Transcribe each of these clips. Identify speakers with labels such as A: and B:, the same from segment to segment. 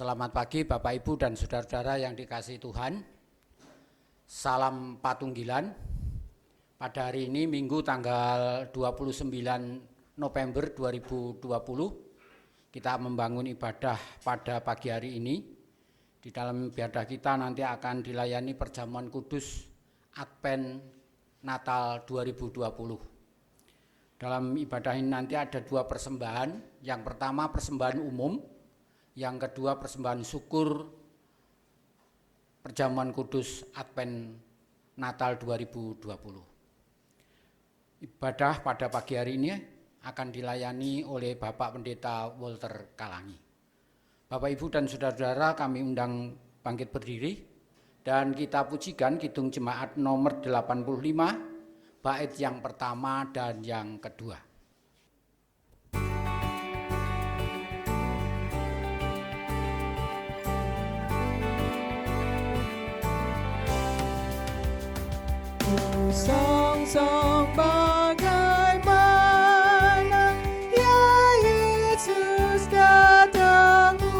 A: Selamat pagi Bapak Ibu dan saudara-saudara yang dikasihi Tuhan. Salam Patunggilan. Pada hari ini Minggu tanggal 29 November 2020 kita membangun ibadah pada pagi hari ini. Di dalam ibadah kita nanti akan dilayani perjamuan kudus Advent Natal 2020. Dalam ibadah ini nanti ada dua persembahan. Yang pertama persembahan umum, yang kedua persembahan syukur perjamuan kudus Advent Natal 2020. Ibadah pada pagi hari ini akan dilayani oleh Bapak Pendeta Walter Kalangi. Bapak Ibu dan saudara-saudara, kami undang bangkit berdiri dan kita pujikan kidung jemaat nomor 85 bait yang pertama dan yang kedua.
B: Song-song bagaimana ya Yesus datangmu,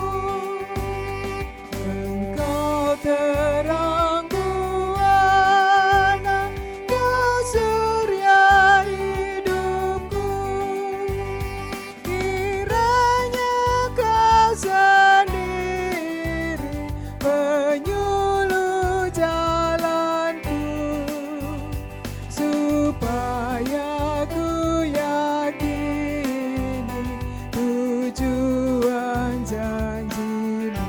B: Engkau terang buana dan surya hidupku, kiranya Kau sendiri penyuluh jalanku, supaya ku yakini tujuan janji-Mu.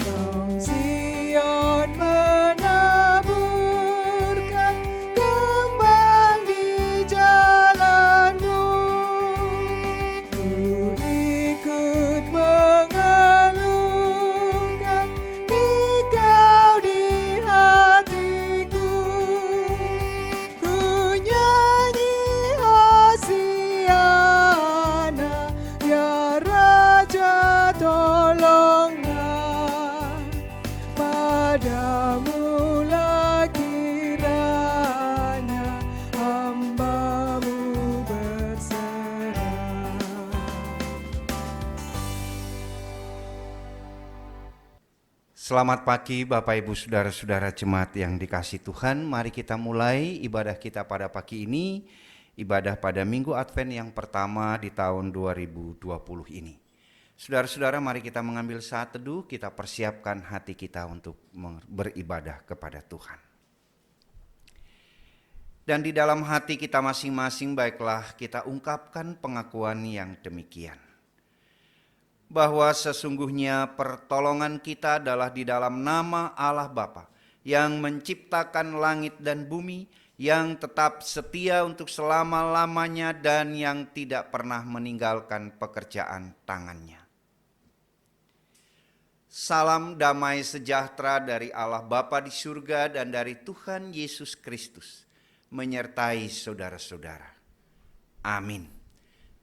B: Dong Sion menaburkan kembang di jalan-Mu, ku ikut mengeluhkan Engkau di hatiku, ku nyanyi Hosiana, ya Raja tolonglah, padamu lah kiranya hamba-Mu berserah.
C: Selamat pagi Bapak Ibu Saudara-saudara jemaat yang dikasihi Tuhan. Mari kita mulai ibadah kita pada pagi ini, ibadah pada Minggu Advent yang pertama di tahun 2020 ini. Saudara-saudara, mari kita mengambil saat teduh, kita persiapkan hati kita untuk beribadah kepada Tuhan. Dan di dalam hati kita masing-masing baiklah kita ungkapkan pengakuan yang demikian, bahwa sesungguhnya pertolongan kita adalah di dalam nama Allah Bapa yang menciptakan langit dan bumi, yang tetap setia untuk selama-lamanya dan yang tidak pernah meninggalkan pekerjaan tangannya. Salam damai sejahtera dari Allah Bapa di surga dan dari Tuhan Yesus Kristus menyertai saudara-saudara. Amin.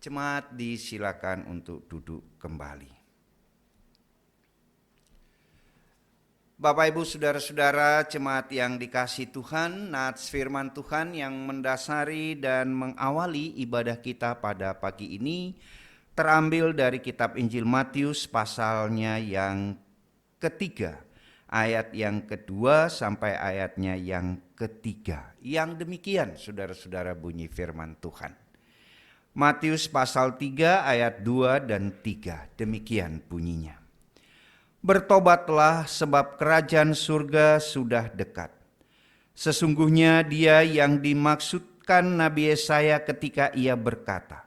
C: Jemaat disilakan untuk duduk kembali. Bapak Ibu Saudara-saudara jemaat yang dikasihi Tuhan, nats firman Tuhan yang mendasari dan mengawali ibadah kita pada pagi ini terambil dari kitab Injil Matius pasalnya yang ketiga, ayat yang kedua sampai ayatnya yang ketiga. Yang demikian saudara-saudara bunyi firman Tuhan. Matius pasal 3 ayat 2 dan 3, demikian bunyinya. Bertobatlah sebab kerajaan surga sudah dekat. Sesungguhnya dia yang dimaksudkan Nabi Yesaya ketika ia berkata,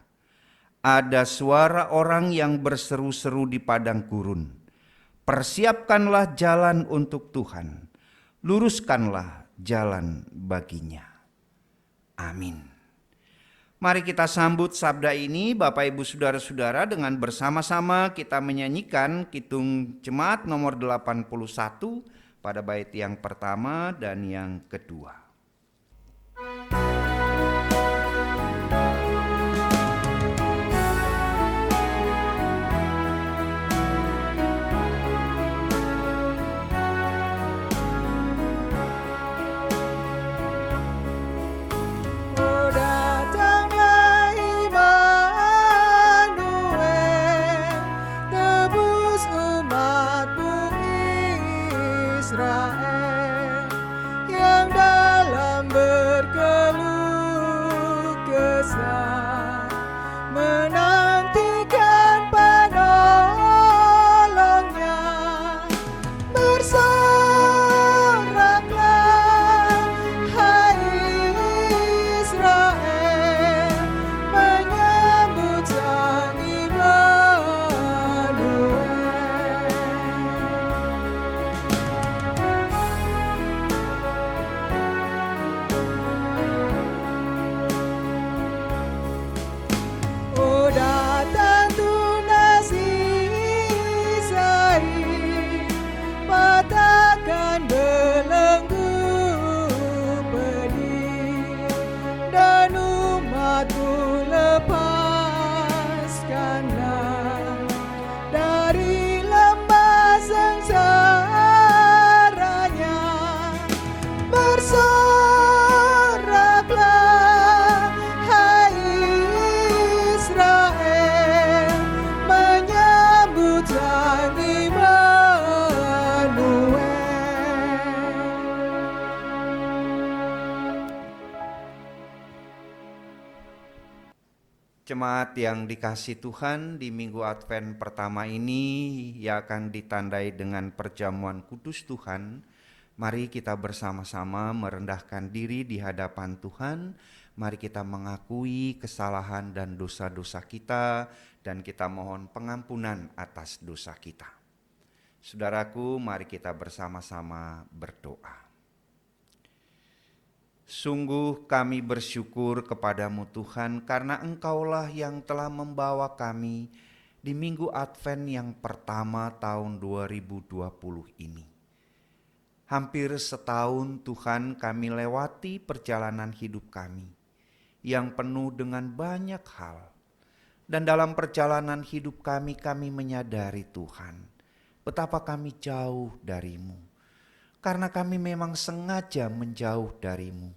C: ada suara orang yang berseru-seru di padang gurun, persiapkanlah jalan untuk Tuhan, luruskanlah jalan baginya. Amin. Mari kita sambut sabda ini Bapak Ibu Saudara-saudara dengan bersama-sama kita menyanyikan kidung jemaat nomor 81 pada bait yang pertama dan yang kedua.
B: Oh datanglah Israel yang dalam berkeluh kesah menantikan penolongnya. Bersoraklah hai Israel, menyambut Sang Immanuel. Oh, datang tunas Isai, patahkan belenggu pedih, dan umatku lepaskanlah dari lembah sengsaranya. Bersoraklah hai Israel, menyambut Sang Immanuel.
C: Jemaat yang dikasihi Tuhan, di Minggu Advent pertama ini yang akan ditandai dengan perjamuan kudus Tuhan. Mari kita bersama-sama merendahkan diri di hadapan Tuhan. Mari kita mengakui kesalahan dan dosa-dosa kita, dan kita mohon pengampunan atas dosa kita. Saudaraku, mari kita bersama-sama berdoa. Sungguh kami bersyukur kepadamu Tuhan, karena Engkaulah yang telah membawa kami di Minggu Advent yang pertama tahun 2020 ini. Hampir setahun Tuhan kami lewati perjalanan hidup kami yang penuh dengan banyak hal. Dan dalam perjalanan hidup kami menyadari Tuhan, betapa kami jauh darimu. Karena kami memang sengaja menjauh darimu.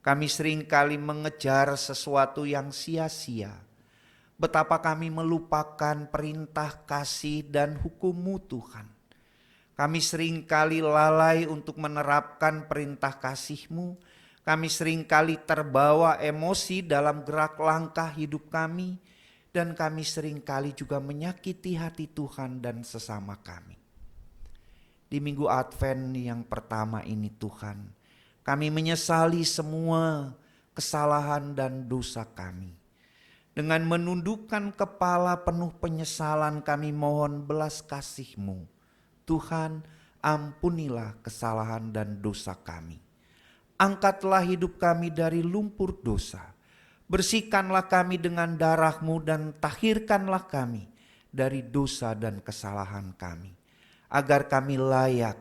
C: Kami seringkali mengejar sesuatu yang sia-sia. Betapa kami melupakan perintah kasih dan hukum-Mu Tuhan. Kami seringkali lalai untuk menerapkan perintah kasih-Mu. Kami seringkali terbawa emosi dalam gerak langkah hidup kami. Dan kami seringkali juga menyakiti hati Tuhan dan sesama kami. Di Minggu Advent yang pertama ini Tuhan, kami menyesali semua kesalahan dan dosa kami. Dengan menundukkan kepala penuh penyesalan kami mohon belas kasih-Mu. Tuhan, ampunilah kesalahan dan dosa kami. Angkatlah hidup kami dari lumpur dosa. Bersihkanlah kami dengan darah-Mu dan tahirkanlah kami dari dosa dan kesalahan kami. Agar kami layak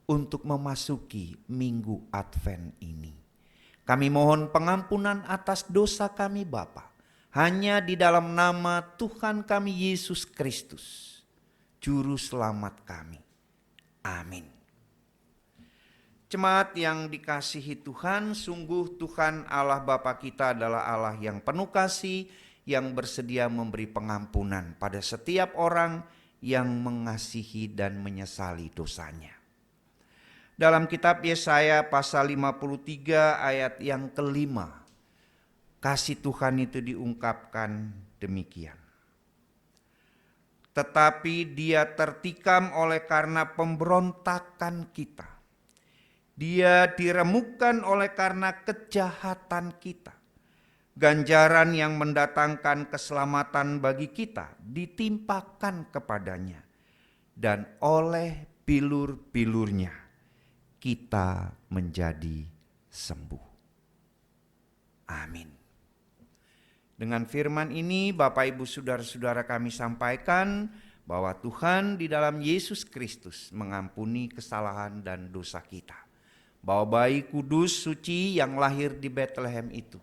C: untuk memasuki Minggu Advent ini. Kami mohon pengampunan atas dosa kami Bapa, hanya di dalam nama Tuhan kami Yesus Kristus, Juru Selamat kami. Amin. Jemaat yang dikasihi Tuhan, sungguh Tuhan Allah Bapa kita adalah Allah yang penuh kasih, yang bersedia memberi pengampunan pada setiap orang yang mengasihi dan menyesali dosanya. Dalam kitab Yesaya pasal 53 ayat yang kelima, kasih Tuhan itu diungkapkan demikian. Tetapi dia tertikam oleh karena pemberontakan kita. Dia diremukkan oleh karena kejahatan kita. Ganjaran yang mendatangkan keselamatan bagi kita ditimpakan kepadanya, dan oleh bilur-bilurnya kita menjadi sembuh. Amin. Dengan firman ini Bapak Ibu Saudara-saudara kami sampaikan bahwa Tuhan di dalam Yesus Kristus mengampuni kesalahan dan dosa kita. Bahwa bayi kudus suci yang lahir di Bethlehem itu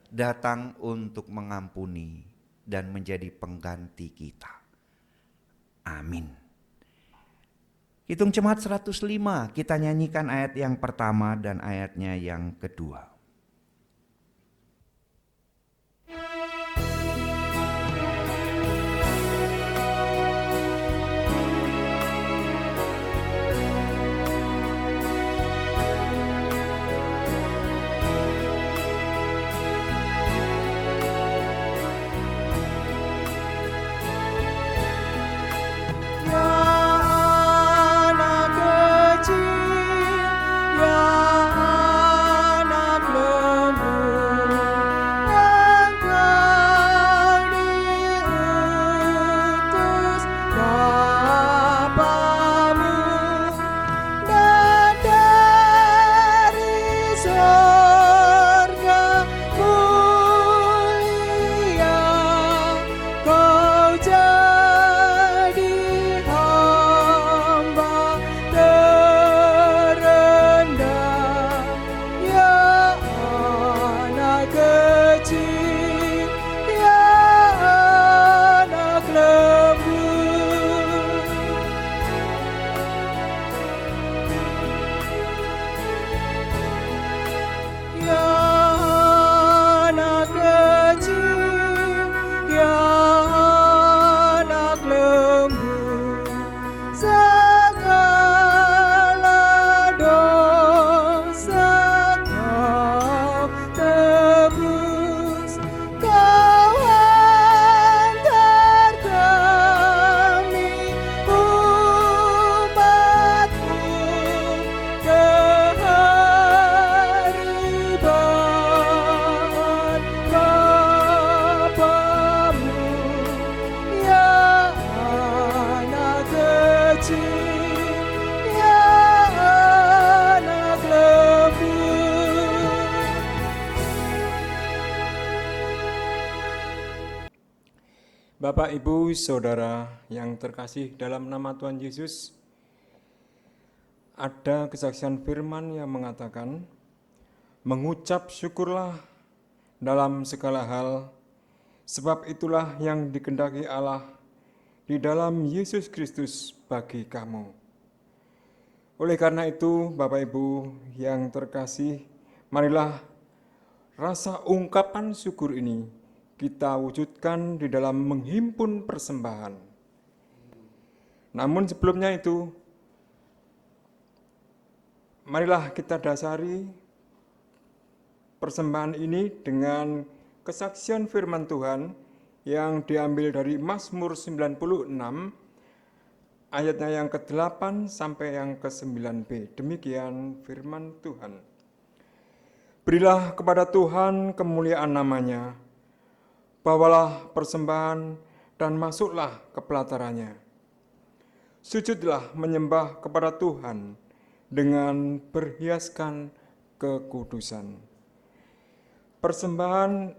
C: datang untuk mengampuni dan menjadi pengganti kita. Amin. Hitung Jemaat 105, kita nyanyikan ayat yang pertama dan ayatnya yang kedua.
D: Bapak, Ibu, Saudara yang terkasih dalam nama Tuhan Yesus, ada kesaksian firman yang mengatakan, mengucap syukurlah dalam segala hal, sebab itulah yang dikehendaki Allah di dalam Yesus Kristus bagi kamu. Oleh karena itu, Bapak Ibu yang terkasih, marilah rasa ungkapan syukur ini kita wujudkan di dalam menghimpun persembahan. Namun sebelumnya itu, marilah kita dasari persembahan ini dengan kesaksian firman Tuhan yang diambil dari Mazmur 96, ayatnya yang ke-8 sampai yang ke-9b. Demikian firman Tuhan. Berilah kepada Tuhan kemuliaan namanya, bawalah persembahan dan masuklah ke pelatarannya. Sujudlah menyembah kepada Tuhan dengan berhiaskan kekudusan. Persembahan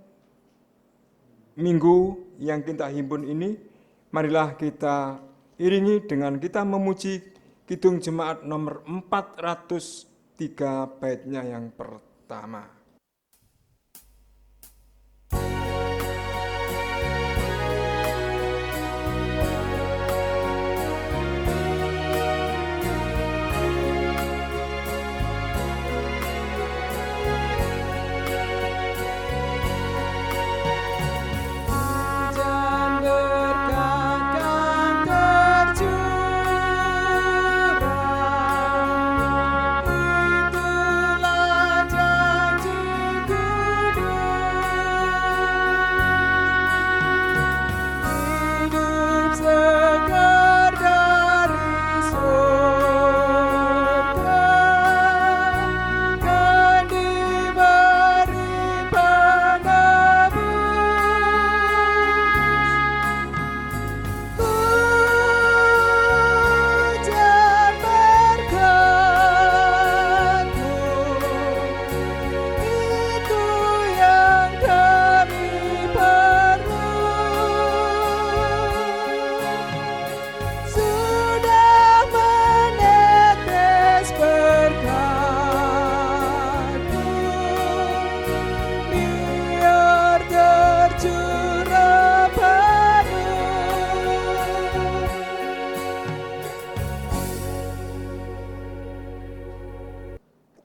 D: minggu yang kita himpun ini, marilah kita iringi dengan kita memuji Kidung Jemaat nomor 403 baitnya yang pertama.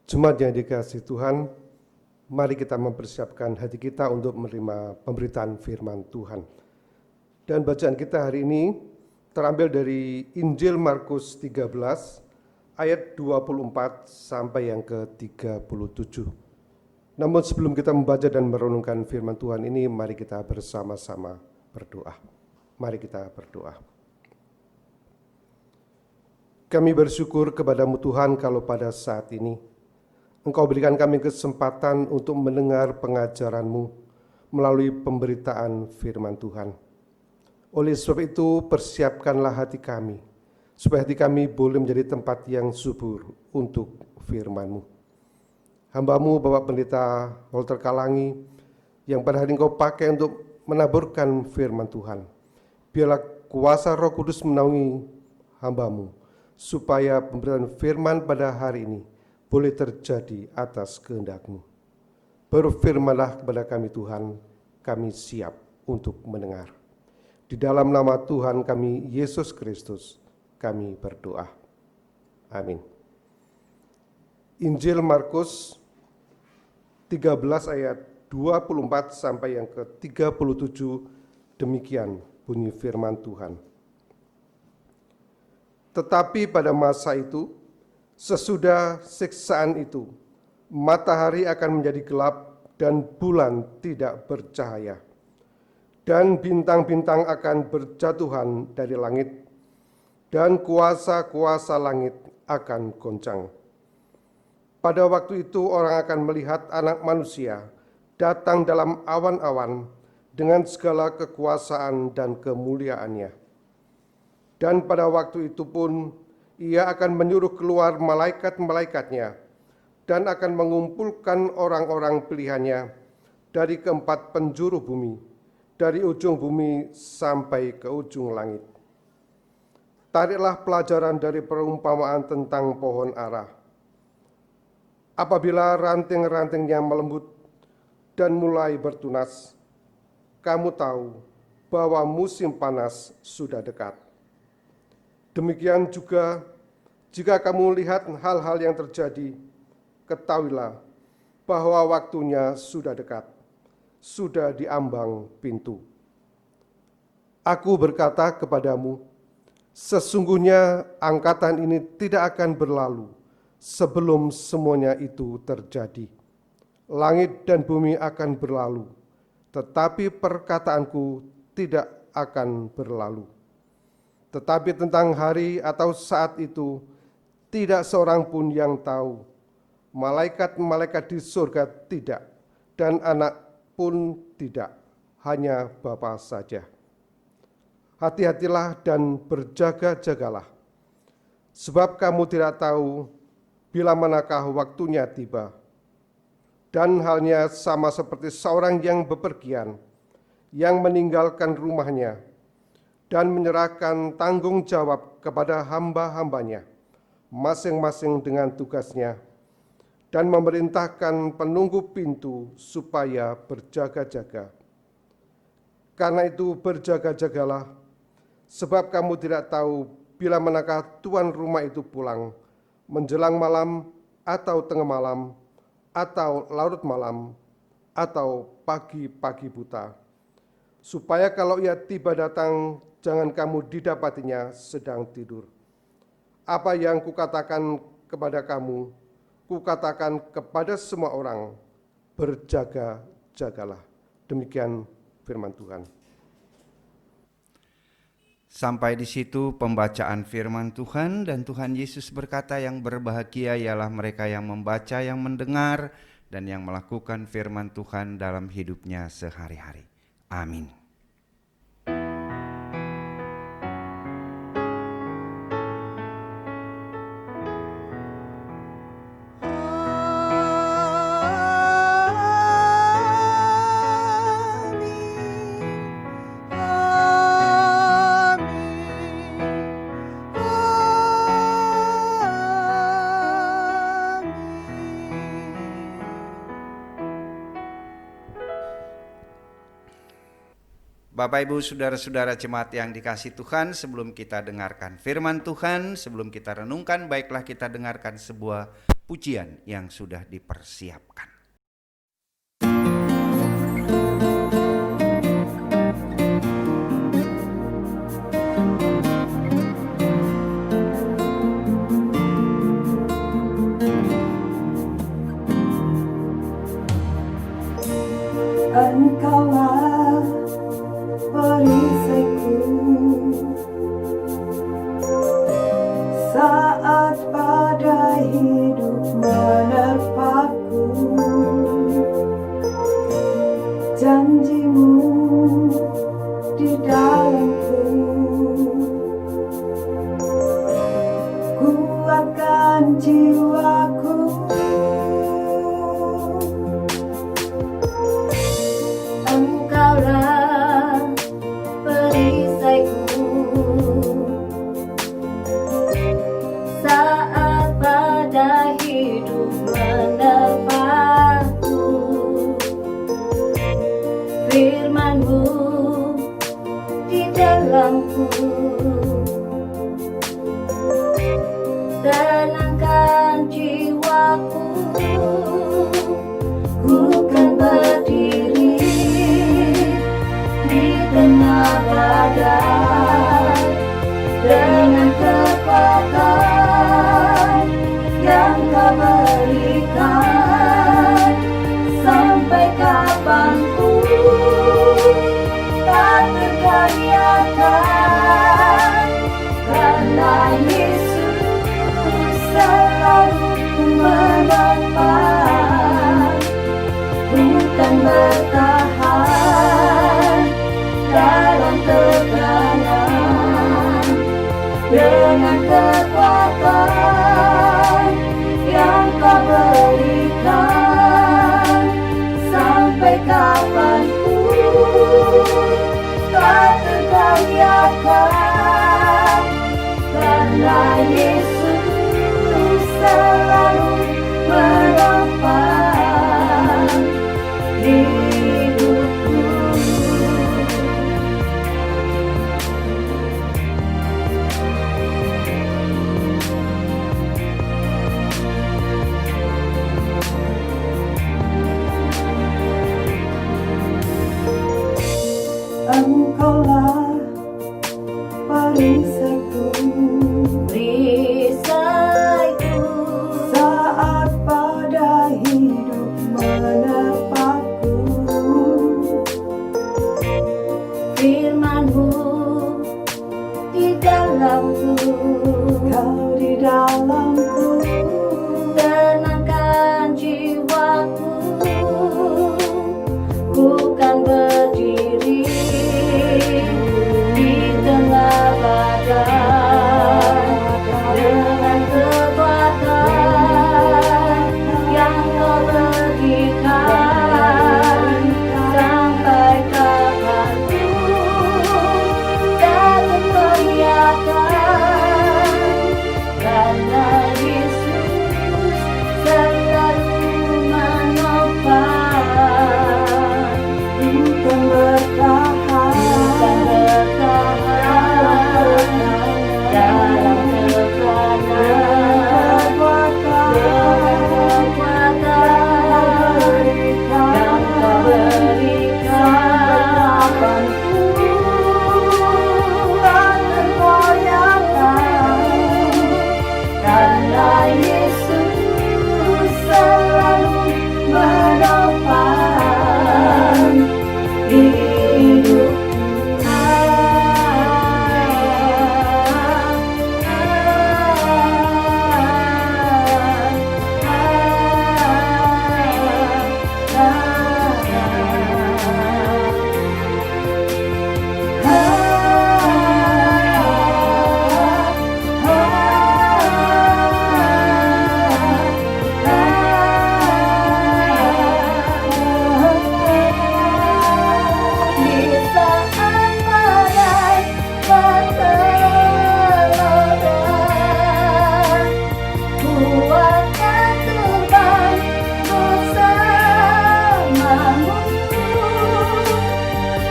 E: Jemaat yang dikasihi Tuhan, mari kita mempersiapkan hati kita untuk menerima pemberitaan firman Tuhan. Dan bacaan kita hari ini terambil dari Injil Markus 13 ayat 24 sampai yang ke-37. Namun sebelum kita membaca dan merenungkan firman Tuhan ini, mari kita bersama-sama berdoa. Mari kita berdoa. Kami bersyukur kepadamu Tuhan kalau pada saat ini Engkau berikan kami kesempatan untuk mendengar pengajaran-Mu melalui pemberitaan firman Tuhan. Oleh sebab itu, persiapkanlah hati kami, supaya hati kami boleh menjadi tempat yang subur untuk firman-Mu. Hamba-Mu, Bapak Pendeta Walter Kalangi, yang pada hari Engkau pakai untuk menaburkan firman Tuhan. Biarlah kuasa Roh Kudus menaungi hamba-Mu, supaya pemberitaan firman pada hari ini boleh terjadi atas kehendak-Mu. Berfirmanlah kepada kami Tuhan, kami siap untuk mendengar. Di dalam nama Tuhan kami, Yesus Kristus, kami berdoa. Amin. Injil Markus 13 ayat 24 sampai yang ke-37, demikian bunyi firman Tuhan. Tetapi pada masa itu, sesudah siksaan itu, matahari akan menjadi gelap dan bulan tidak bercahaya. Dan bintang-bintang akan berjatuhan dari langit, dan kuasa-kuasa langit akan goncang. Pada waktu itu orang akan melihat Anak Manusia datang dalam awan-awan dengan segala kekuasaan dan kemuliaannya. Dan pada waktu itu pun Ia akan menyuruh keluar malaikat-malaikatnya dan akan mengumpulkan orang-orang pilihannya dari keempat penjuru bumi, dari ujung bumi sampai ke ujung langit. Tariklah pelajaran dari perumpamaan tentang pohon ara. Apabila ranting-rantingnya melembut dan mulai bertunas, kamu tahu bahwa musim panas sudah dekat. Demikian juga, jika kamu lihat hal-hal yang terjadi, ketahuilah bahwa waktunya sudah dekat, sudah diambang pintu. Aku berkata kepadamu, sesungguhnya angkatan ini tidak akan berlalu sebelum semuanya itu terjadi. Langit dan bumi akan berlalu, tetapi perkataanku tidak akan berlalu. Tetapi tentang hari atau saat itu, tidak seorang pun yang tahu. Malaikat-malaikat di surga tidak, dan anak pun tidak, hanya Bapa saja. Hati-hatilah dan berjaga-jagalah, sebab kamu tidak tahu bila manakah waktunya tiba. Dan halnya sama seperti seorang yang bepergian, yang meninggalkan rumahnya, dan menyerahkan tanggung jawab kepada hamba-hambanya, masing-masing dengan tugasnya, dan memerintahkan penunggu pintu supaya berjaga-jaga. Karena itu berjaga-jagalah, sebab kamu tidak tahu bila manakah tuan rumah itu pulang, menjelang malam atau tengah malam, atau larut malam, atau pagi-pagi buta. Supaya kalau ia tiba datang, jangan kamu didapatinya sedang tidur. Apa yang kukatakan kepada kamu, kukatakan kepada semua orang, berjaga-jagalah. Demikian firman Tuhan.
C: Sampai di situ pembacaan firman Tuhan, dan Tuhan Yesus berkata, yang berbahagia ialah mereka yang membaca, yang mendengar, dan yang melakukan firman Tuhan dalam hidupnya sehari-hari. Amin. Bapak, Ibu, Saudara-saudara jemaat yang dikasihi Tuhan, sebelum kita dengarkan firman Tuhan, sebelum kita renungkan, baiklah kita dengarkan sebuah pujian yang sudah dipersiapkan.
B: Engkaulah perisaiku saat badai hidup menerpaku. Janjimu di dalamku, kuatkan jiwaku. Engkaulah perisaiku saat badai hidup menerpaku. Firman-Mu di dalamku, tenangkan jiwaku. Ku kan berdiri di tengah badai dengan kekuatan yang Kau berikan. Sampai kapanpun tak tergantikan, karena Yesus selalu menopang. Bukan bertahan dalam tekanan, dengan kekuatan yang Kau berikan. Sampai kapanpun teriakan, karena Yesus selalu menopang hidupku. Engkaulah perisaiku, saat pada hidup menepatku. Firman-Mu di dalamku, Kau di dalamku, tenangkan jiwaku. Ku kan berdiri di tengah badai dengan kekuatan yang Kau berikan. Sampai kapanpun dalam teriakan, karena Yesus selalu menopang. Bukan bertahan dalam tekanan, kekuatan yang Kau berikan. Takkan goyahkan, karena Yesus selalu menopang hidupku. Di saat badai bergelora, ku akan terbang bersamamu.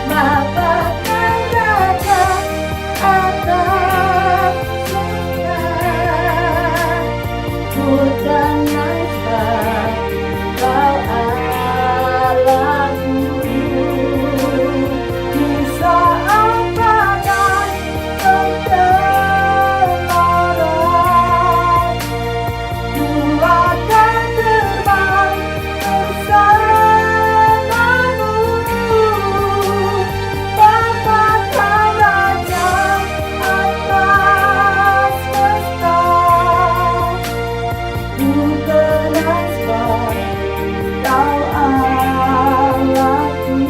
B: Bapakkan raja atas surga, ku tenang sebab Kau Allahku. Di saat badai bergelora, ku akan terbang bersamamu. Bapakkan raja atas semesta, ku tenang sebab Kau Allahku.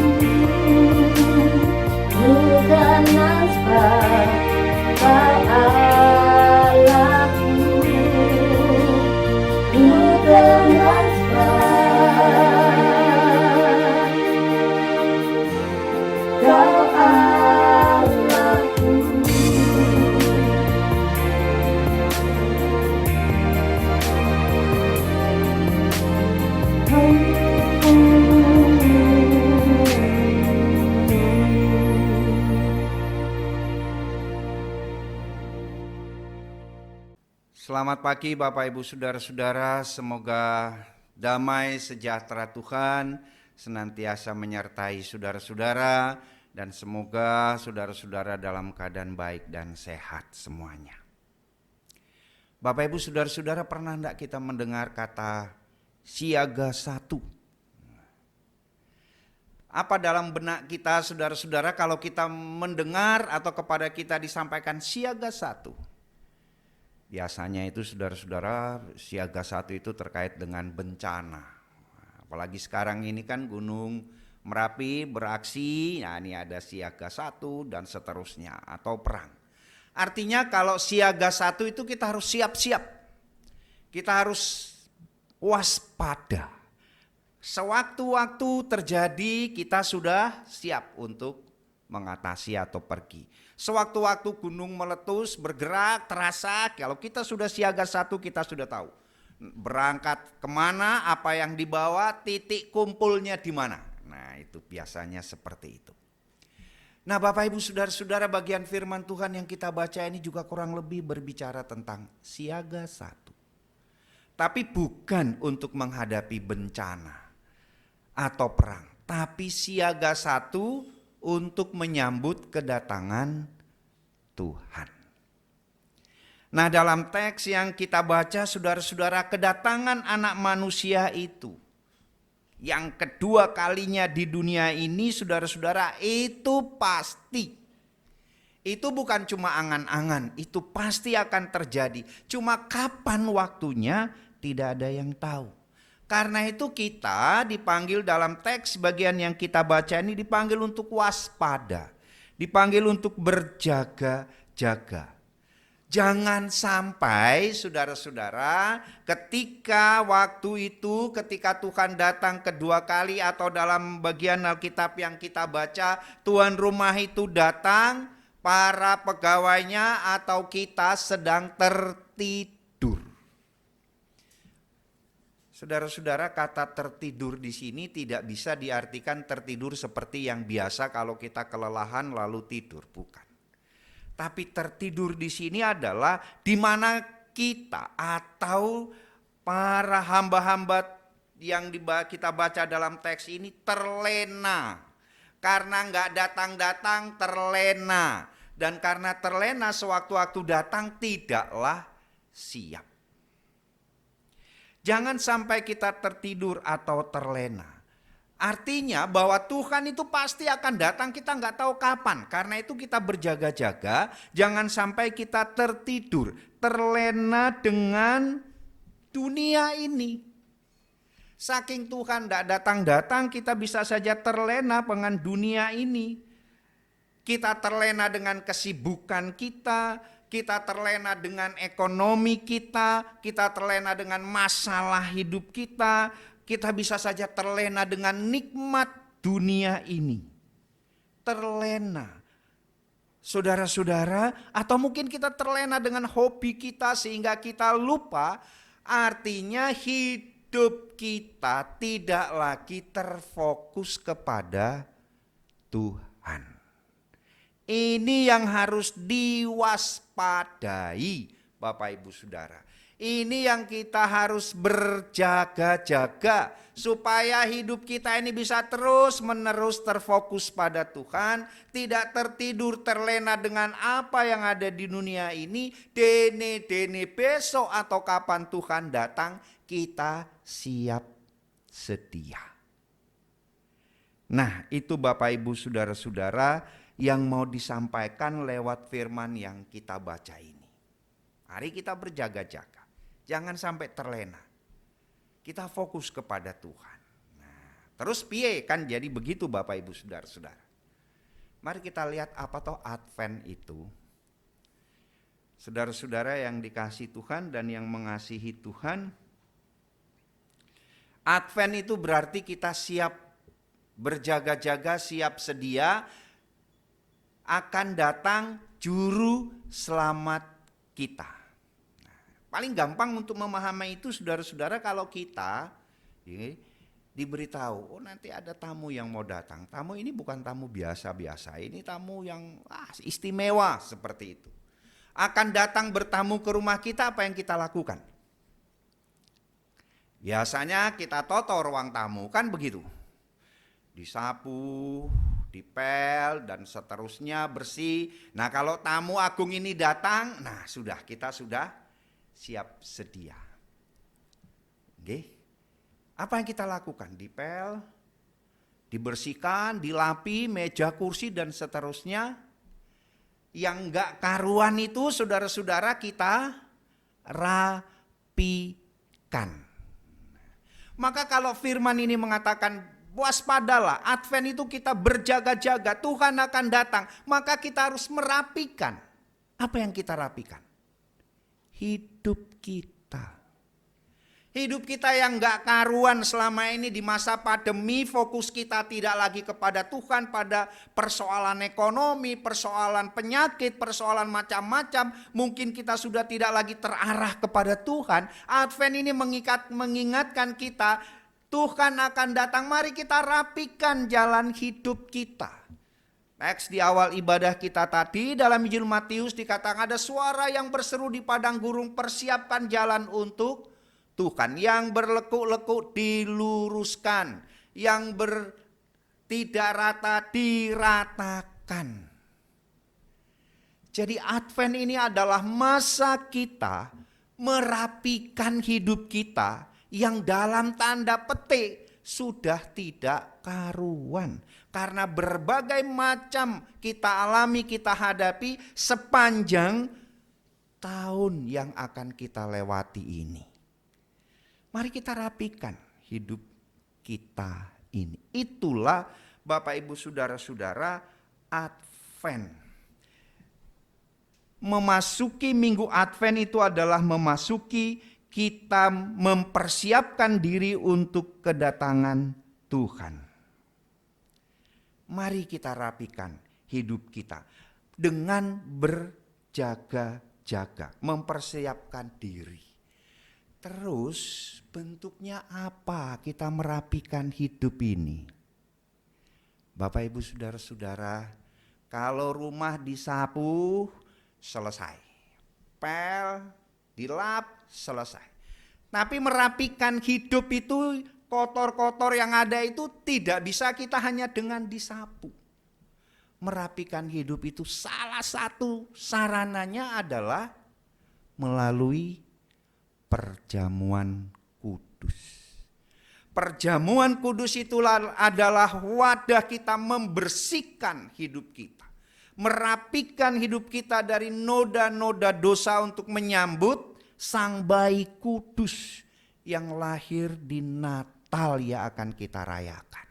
B: Ku tenang sebab Kau Allahku. Ku tenang sebab Kau Allahku.
C: Selamat pagi Bapak Ibu Saudara-saudara, semoga damai sejahtera Tuhan senantiasa menyertai saudara-saudara dan semoga saudara-saudara dalam keadaan baik dan sehat semuanya. Bapak Ibu Saudara-saudara, pernah enggak kita mendengar kata siaga satu? Apa dalam benak kita saudara-saudara kalau kita mendengar atau kepada kita disampaikan siaga satu? Biasanya itu saudara-saudara, siaga satu itu terkait dengan bencana. Apalagi sekarang ini kan Gunung Merapi beraksi, nah ini ada siaga satu dan seterusnya, atau perang. Artinya kalau siaga satu itu kita harus siap-siap, kita harus waspada. Sewaktu-waktu terjadi kita sudah siap untuk mengatasi atau pergi. Sewaktu-waktu gunung meletus, bergerak, terasa, kalau kita sudah siaga 1 kita sudah tahu. Berangkat kemana, apa yang dibawa, titik kumpulnya di mana. Nah itu biasanya seperti itu. Nah Bapak Ibu Saudara-saudara, bagian firman Tuhan yang kita baca ini juga kurang lebih berbicara tentang siaga 1. Tapi bukan untuk menghadapi bencana atau perang. Tapi siaga 1 untuk menyambut kedatangan Tuhan. Nah dalam teks yang kita baca saudara-saudara, kedatangan anak manusia itu yang kedua kalinya di dunia ini saudara-saudara itu pasti. Itu bukan cuma angan-angan, itu pasti akan terjadi. Cuma kapan waktunya tidak ada yang tahu. Karena itu kita dipanggil dalam teks bagian yang kita baca ini dipanggil untuk waspada. Dipanggil untuk berjaga-jaga. Jangan sampai saudara-saudara ketika waktu itu, ketika Tuhan datang kedua kali atau dalam bagian Alkitab yang kita baca, tuan rumah itu datang, para pegawainya atau kita sedang tertidur. Saudara-saudara, kata tertidur di sini tidak bisa diartikan tertidur seperti yang biasa kalau kita kelelahan lalu tidur, bukan. Tapi tertidur di sini adalah di mana kita atau para hamba-hamba yang kita baca dalam teks ini terlena. Karena nggak datang-datang terlena. Dan karena terlena sewaktu-waktu datang tidaklah siap. Jangan sampai kita tertidur atau terlena. Artinya bahwa Tuhan itu pasti akan datang, kita nggak tahu kapan. Karena itu kita berjaga-jaga, jangan sampai kita tertidur, terlena dengan dunia ini. Saking Tuhan nggak datang-datang, kita bisa saja terlena dengan dunia ini. Kita terlena dengan kesibukan kita terlena dengan ekonomi kita terlena dengan masalah hidup kita bisa saja terlena dengan nikmat dunia ini. Terlena. Saudara-saudara, atau mungkin kita terlena dengan hobi kita sehingga kita lupa artinya hidup kita tidak lagi terfokus kepada Tuhan. Ini yang harus diwaspadai Bapak Ibu Saudara. Ini yang kita harus berjaga-jaga supaya hidup kita ini bisa terus-menerus terfokus pada Tuhan, tidak tertidur terlena dengan apa yang ada di dunia ini. Dene besok atau kapan Tuhan datang, kita siap sedia. Nah, itu Bapak Ibu Saudara-saudara yang mau disampaikan lewat firman yang kita baca ini. Mari kita berjaga-jaga. Jangan sampai terlena. Kita fokus kepada Tuhan. Nah, terus piye kan jadi begitu Bapak Ibu Saudara-saudara. Mari kita lihat apa toh Advent itu. Saudara-saudara yang dikasihi Tuhan dan yang mengasihi Tuhan. Advent itu berarti kita siap berjaga-jaga, siap sedia akan datang juru selamat kita. Nah, paling gampang untuk memahami itu saudara-saudara kalau kita diberitahu, oh nanti ada tamu yang mau datang. Tamu ini bukan tamu biasa-biasa, ini tamu yang istimewa seperti itu. Akan datang bertamu ke rumah kita, apa yang kita lakukan? Biasanya kita toto ruang tamu, kan begitu. Disapu, dipel dan seterusnya bersih. Nah kalau tamu agung ini datang, nah kita sudah siap sedia. Oke. Apa yang kita lakukan? Dipel, dibersihkan, dilapi meja kursi dan seterusnya. Yang enggak karuan itu saudara-saudara kita rapikan. Maka kalau firman ini mengatakan waspadalah, Advent itu kita berjaga-jaga, Tuhan akan datang. Maka kita harus merapikan. Apa yang kita rapikan? Hidup kita. Hidup kita yang gak karuan selama ini di masa pandemi, fokus kita tidak lagi kepada Tuhan, pada persoalan ekonomi, persoalan penyakit, persoalan macam-macam. Mungkin kita sudah tidak lagi terarah kepada Tuhan. Advent ini mengingatkan kita, Tuhan akan datang, mari kita rapikan jalan hidup kita. Teks di awal ibadah kita tadi dalam Injil Matius dikatakan ada suara yang berseru di padang gurun, persiapkan jalan untuk Tuhan. Yang berlekuk-lekuk diluruskan, yang tidak rata diratakan. Jadi Advent ini adalah masa kita merapikan hidup kita yang dalam tanda petik sudah tidak karuan. Karena berbagai macam kita alami, kita hadapi sepanjang tahun yang akan kita lewati ini. Mari kita rapikan hidup kita ini. Itulah Bapak Ibu Saudara-saudara Advent. Memasuki minggu Advent itu adalah memasuki kita mempersiapkan diri untuk kedatangan Tuhan. Mari kita rapikan hidup kita dengan berjaga-jaga, mempersiapkan diri. Terus bentuknya apa kita merapikan hidup ini? Bapak Ibu Saudara-saudara, kalau rumah disapu selesai. Pel, dilap selesai. Tapi merapikan hidup itu, kotor-kotor yang ada itu tidak bisa kita hanya dengan disapu. Merapikan hidup itu salah satu sarananya adalah melalui perjamuan kudus. Perjamuan kudus itulah adalah wadah kita membersihkan hidup kita. Merapikan hidup kita dari noda-noda dosa untuk menyambut Sang Bayi Kudus yang lahir di Natal yang akan kita rayakan.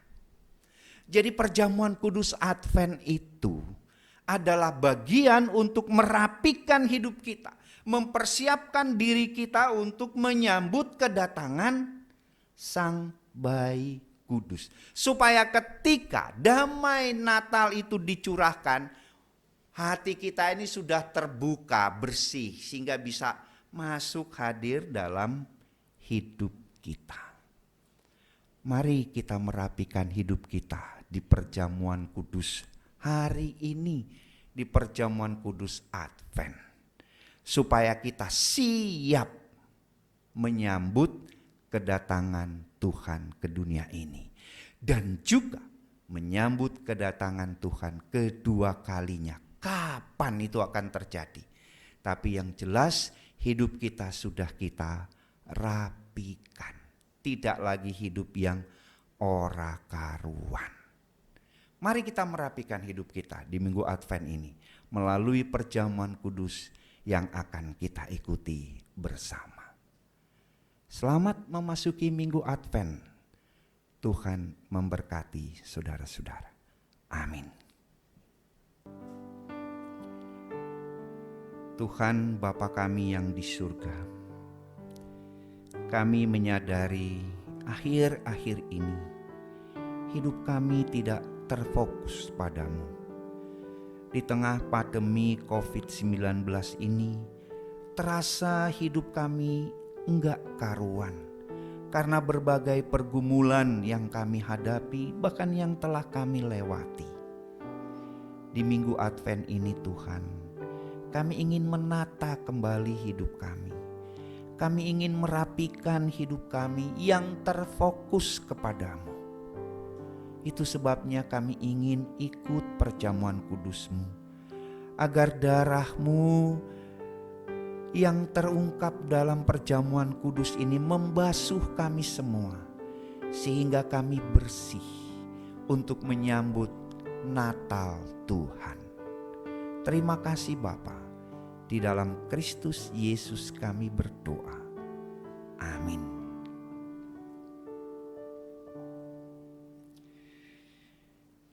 C: Jadi perjamuan kudus Advent itu adalah bagian untuk merapikan hidup kita. Mempersiapkan diri kita untuk menyambut kedatangan Sang Bayi Kudus. Supaya ketika damai Natal itu dicurahkan, hati kita ini sudah terbuka, bersih, sehingga bisa masuk hadir dalam hidup kita. Mari kita merapikan hidup kita di perjamuan kudus hari ini, di perjamuan kudus Advent. Supaya kita siap menyambut kedatangan Tuhan ke dunia ini. Dan juga menyambut kedatangan Tuhan kedua kalinya. Kapan itu akan terjadi? Tapi yang jelas hidup kita sudah kita rapikan. Tidak lagi hidup yang ora karuan. Mari kita merapikan hidup kita di minggu Advent ini. Melalui perjamuan kudus yang akan kita ikuti bersama. Selamat memasuki minggu Advent. Tuhan memberkati saudara-saudara. Amin. Tuhan Bapa kami yang di surga, kami menyadari akhir-akhir ini hidup kami tidak terfokus padamu. Di tengah pandemi COVID-19 ini, terasa hidup kami enggak karuan. Karena berbagai pergumulan yang kami hadapi, bahkan yang telah kami lewati. Di minggu Advent ini Tuhan, kami ingin menata kembali hidup kami. Kami ingin merapikan hidup kami yang terfokus kepadamu. Itu sebabnya kami ingin ikut perjamuan kudus-Mu, agar darah-Mu yang terungkap dalam perjamuan kudus ini membasuh kami semua, sehingga kami bersih untuk menyambut Natal Tuhan. Terima kasih Bapa, di dalam Kristus Yesus kami berdoa. Amin.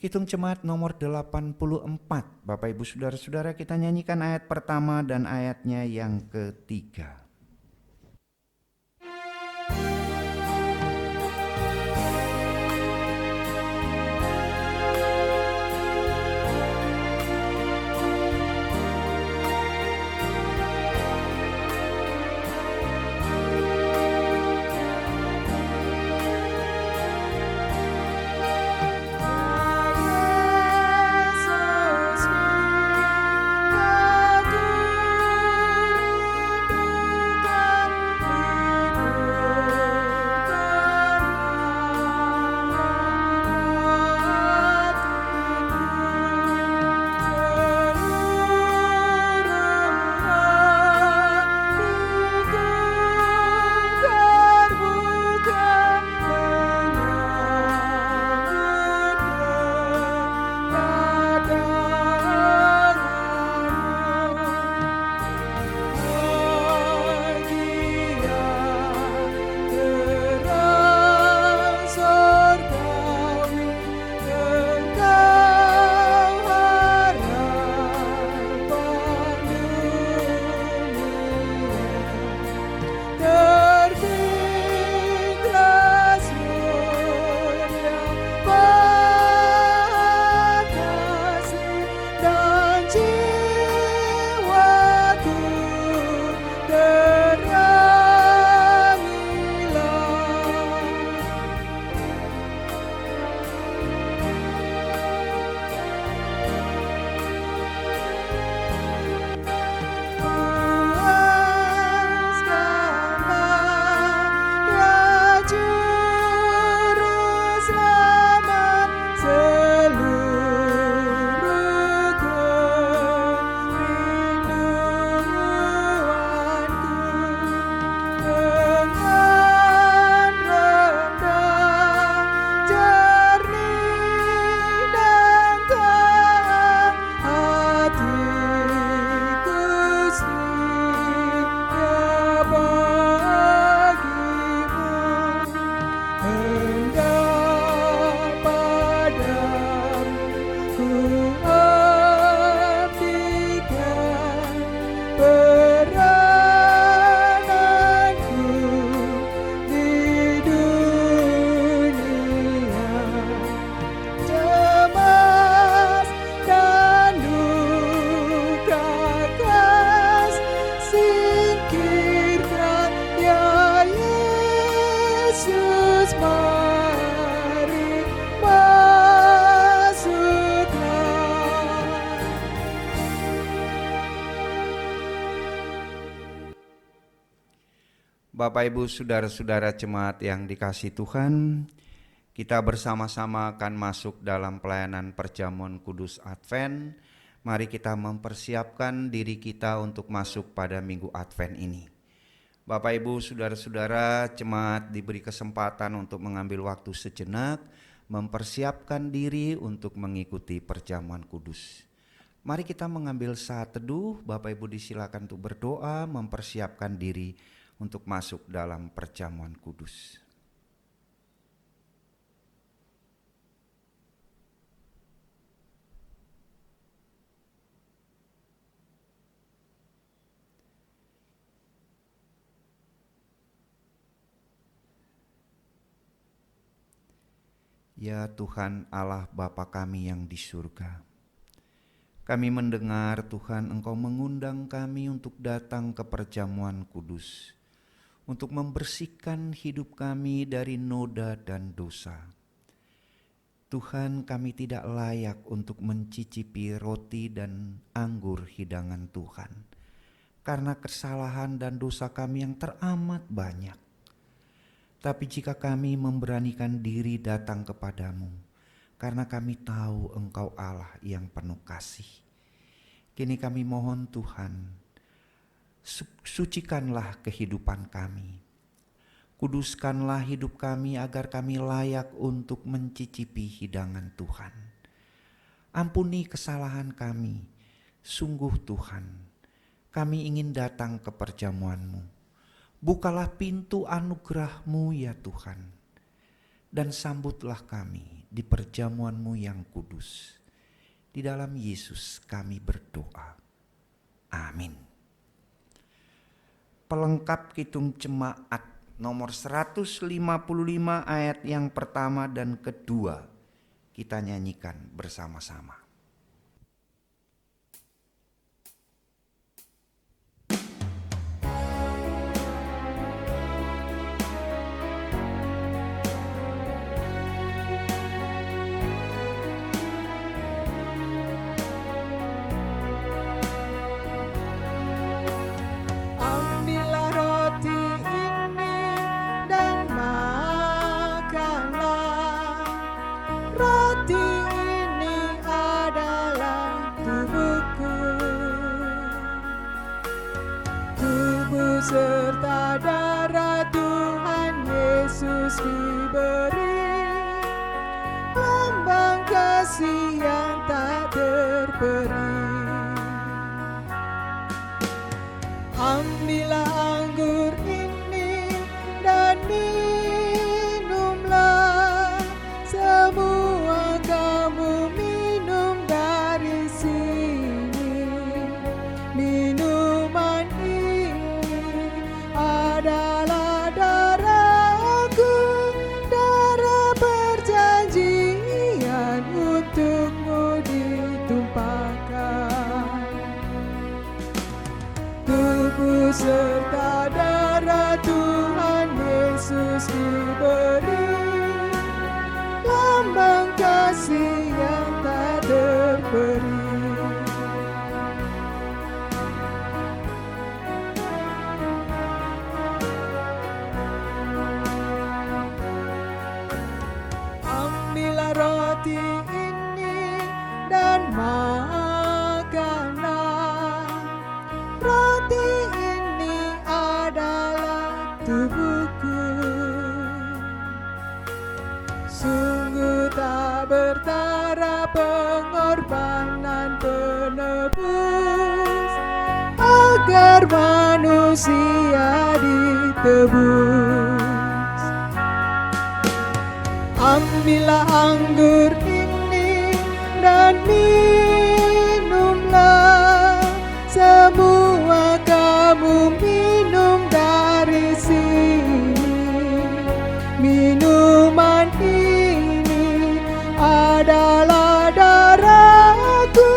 C: Kitung Jemaat nomor 84. Bapak Ibu Saudara-saudara, kita nyanyikan ayat pertama dan ayatnya yang ketiga. Bapak Ibu saudara-saudara jemaat yang dikasihi Tuhan, kita bersama-sama akan masuk dalam pelayanan perjamuan kudus Advent. Mari kita mempersiapkan diri kita untuk masuk pada minggu Advent ini. Bapak Ibu saudara-saudara jemaat diberi kesempatan untuk mengambil waktu sejenak, mempersiapkan diri untuk mengikuti perjamuan kudus. Mari kita mengambil saat teduh. Bapak Ibu disilakan untuk berdoa, mempersiapkan diri untuk masuk dalam perjamuan kudus. Ya Tuhan Allah Bapa kami yang di surga, kami mendengar Tuhan Engkau mengundang kami untuk datang ke perjamuan kudus, untuk membersihkan hidup kami dari noda dan dosa. Tuhan, kami tidak layak untuk mencicipi roti dan anggur hidangan Tuhan, karena kesalahan dan dosa kami yang teramat banyak. Tapi jika kami memberanikan diri datang kepadamu, karena kami tahu Engkau Allah yang penuh kasih, kini kami mohon Tuhan, sucikanlah kehidupan kami. Kuduskanlah hidup kami agar kami layak untuk mencicipi hidangan Tuhan. Ampuni kesalahan kami, sungguh Tuhan, kami ingin datang ke perjamuan-Mu. Bukalah pintu anugerah-Mu ya Tuhan, dan sambutlah kami di perjamuan-Mu yang kudus. Di dalam Yesus kami berdoa. Amin. Pelengkap Kidung Jemaat nomor 155 ayat yang pertama dan kedua kita nyanyikan bersama-sama.
F: Serta darah Tuhan Yesus diberi, lambang kasih yang tak terperi. Ambillah anggur ini dan minumlah, semua kamu minum dari sini. Minuman adalah darahku, darah perjanjian untukmu ditumpahkan. Tubuh serta darah Tuhan Yesus diberi, lambang kasih yang tak terperi. Roti ini dan makanlah. Roti ini adalah tubuhku. Sungguh tak bertara pengorbanan penebus, agar manusia ditebus. Ambillah anggur ini dan minumlah, semua kamu minum dari sini. Minuman ini adalah darahku,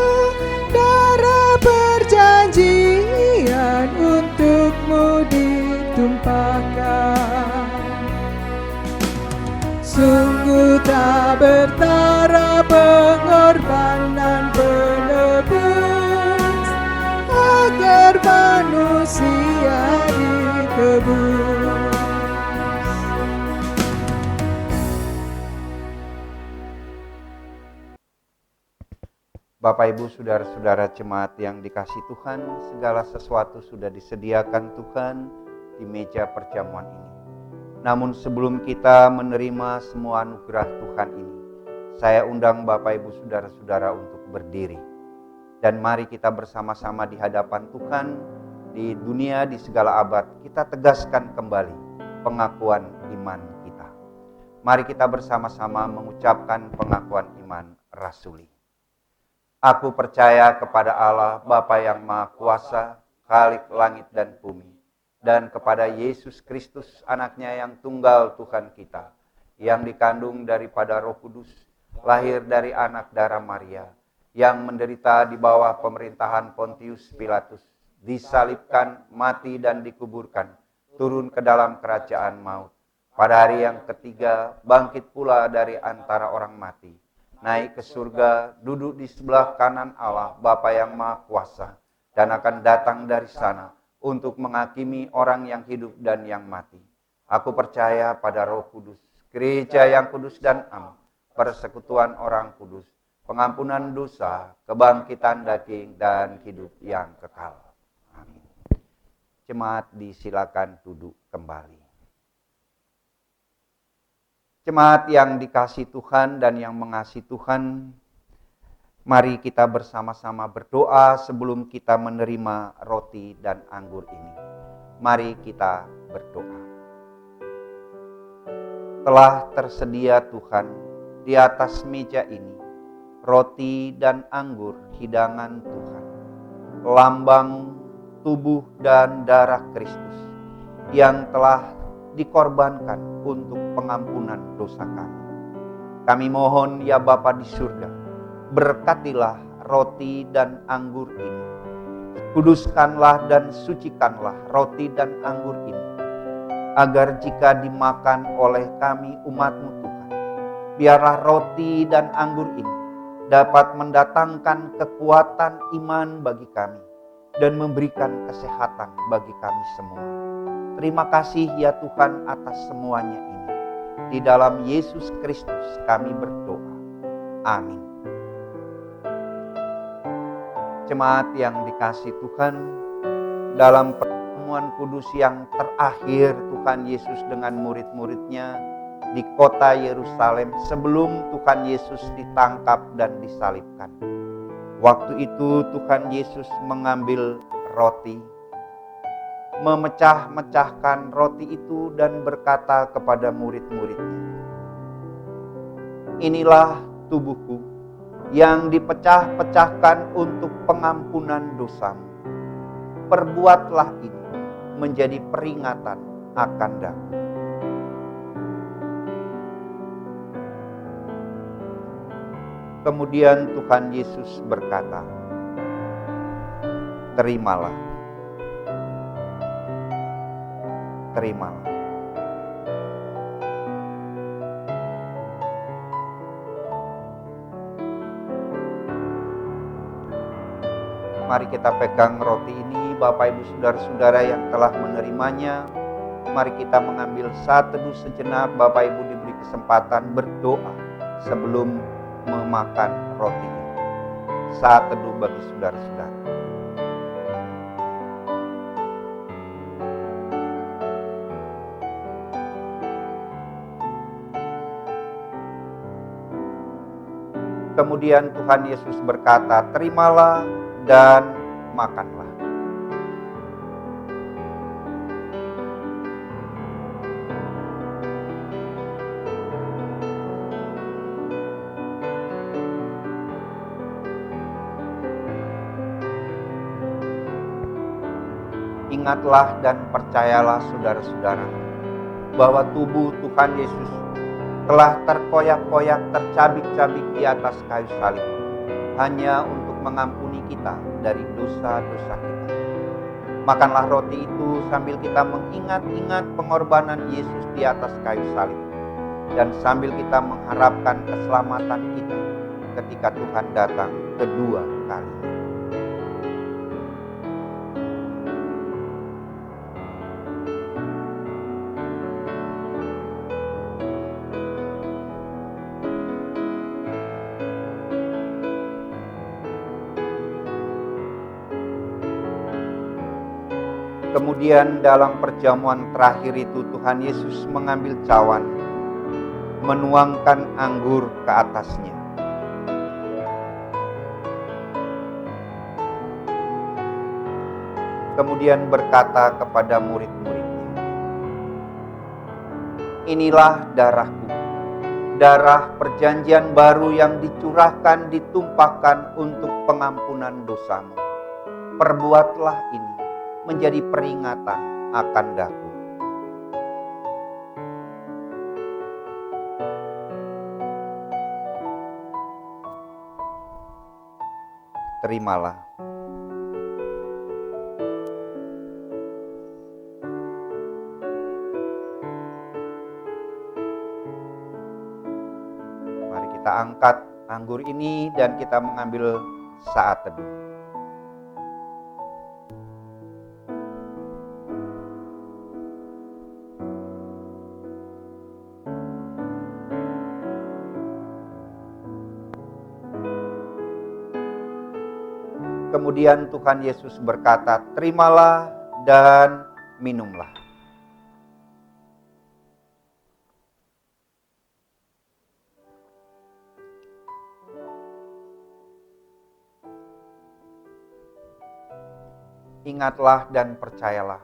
F: darah perjanjian untukmu ditumpahkan. Sungguh tak bertara pengorbanan penebus, agar manusia ditebus.
C: Bapak, Ibu, saudara-saudara jemaat yang dikasih Tuhan, segala sesuatu sudah disediakan Tuhan di meja perjamuan ini. Namun sebelum kita menerima semua anugerah Tuhan ini, saya undang Bapak, Ibu, saudara-saudara untuk berdiri. Dan mari kita bersama-sama di hadapan Tuhan, di dunia, di segala abad, kita tegaskan kembali pengakuan iman kita. Mari kita bersama-sama mengucapkan pengakuan iman rasuli. Aku percaya kepada Allah, Bapa yang Maha Kuasa, Khalik langit dan bumi, dan kepada Yesus Kristus, anaknya yang tunggal Tuhan kita, yang dikandung daripada Roh Kudus, lahir dari anak darah Maria, yang menderita di bawah pemerintahan Pontius Pilatus, disalibkan, mati dan dikuburkan, turun ke dalam kerajaan maut. Pada hari yang ketiga, bangkit pula dari antara orang mati, naik ke surga, duduk di sebelah kanan Allah, Bapa yang Maha Kuasa, dan akan datang dari sana untuk menghakimi orang yang hidup dan yang mati. Aku percaya pada Roh Kudus, gereja yang kudus dan am, persekutuan orang kudus, pengampunan dosa, kebangkitan daging, dan hidup yang kekal. Amin. Jemaat disilakan duduk kembali. Jemaat yang dikasihi Tuhan dan yang mengasihi Tuhan, mari kita bersama-sama berdoa sebelum kita menerima roti dan anggur ini. Mari kita berdoa. Telah tersedia Tuhan di atas meja ini roti dan anggur hidangan Tuhan, lambang tubuh dan darah Kristus yang telah dikorbankan untuk pengampunan dosa kami. Kami mohon ya Bapa di surga, berkatilah roti dan anggur ini. Kuduskanlah dan sucikanlah roti dan anggur ini, agar jika dimakan oleh kami umat-Mu Tuhan, biarlah roti dan anggur ini dapat mendatangkan kekuatan iman bagi kami dan memberikan kesehatan bagi kami semua. Terima kasih ya Tuhan atas semuanya ini. Di dalam Yesus Kristus kami berdoa. Amin. Jemaat yang dikasihi Tuhan, dalam pertemuan kudus yang terakhir Tuhan Yesus dengan murid-muridnya di kota Yerusalem sebelum Tuhan Yesus ditangkap dan disalibkan. Waktu itu Tuhan Yesus mengambil roti, memecah-mecahkan roti itu dan berkata kepada murid-muridnya, "Inilah tubuhku yang dipecah-pecahkan untuk pengampunan dosamu. Perbuatlah ini menjadi peringatan akan daku." Kemudian Tuhan Yesus berkata, "Terimalah. Terimalah." Mari kita pegang roti ini, Bapak Ibu saudara-saudara yang telah menerimanya. Mari kita mengambil saat teduh sejenak. Bapak Ibu diberi kesempatan berdoa sebelum memakan rotinya. Saat teduh bagi saudara-saudara. Kemudian Tuhan Yesus berkata, "Terimalah dan makanlah." Ingatlah dan percayalah saudara-saudara bahwa tubuh Tuhan Yesus telah terkoyak-koyak, tercabik-cabik di atas kayu salib hanya untuk mengampuni kita dari dosa-dosa kita. Makanlah roti itu sambil kita mengingat-ingat pengorbanan Yesus di atas kayu salib dan sambil kita mengharapkan keselamatan kita ketika Tuhan datang kedua kalinya. Kemudian dalam perjamuan terakhir itu Tuhan Yesus mengambil cawan, menuangkan anggur ke atasnya. Kemudian berkata kepada murid-muridnya, "Inilah darahku, darah perjanjian baru yang dicurahkan, ditumpahkan untuk pengampunan dosamu. Perbuatlah ini menjadi peringatan akan daku." Terimalah. Mari kita angkat anggur ini dan kita mengambil saat teduh. Kemudian Tuhan Yesus berkata, "Terimalah dan minumlah. Ingatlah dan percayalah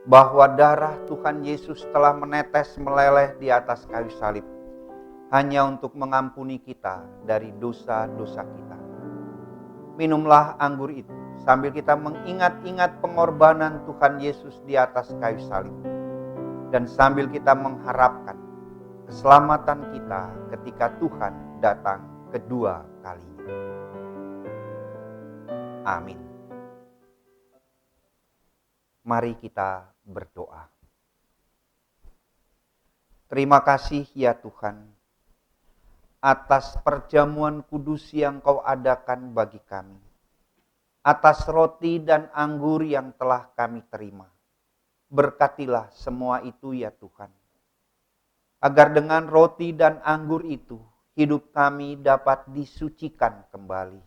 C: bahwa darah Tuhan Yesus telah menetes meleleh di atas kayu salib hanya untuk mengampuni kita dari dosa-dosa kita. Minumlah anggur itu sambil kita mengingat-ingat pengorbanan Tuhan Yesus di atas kayu salib. Dan sambil kita mengharapkan keselamatan kita ketika Tuhan datang kedua kalinya. Amin. Mari kita berdoa. Terima kasih ya Tuhan atas perjamuan kudus yang Kau adakan bagi kami, atas roti dan anggur yang telah kami terima. Berkatilah semua itu ya Tuhan, agar dengan roti dan anggur itu hidup kami dapat disucikan kembali.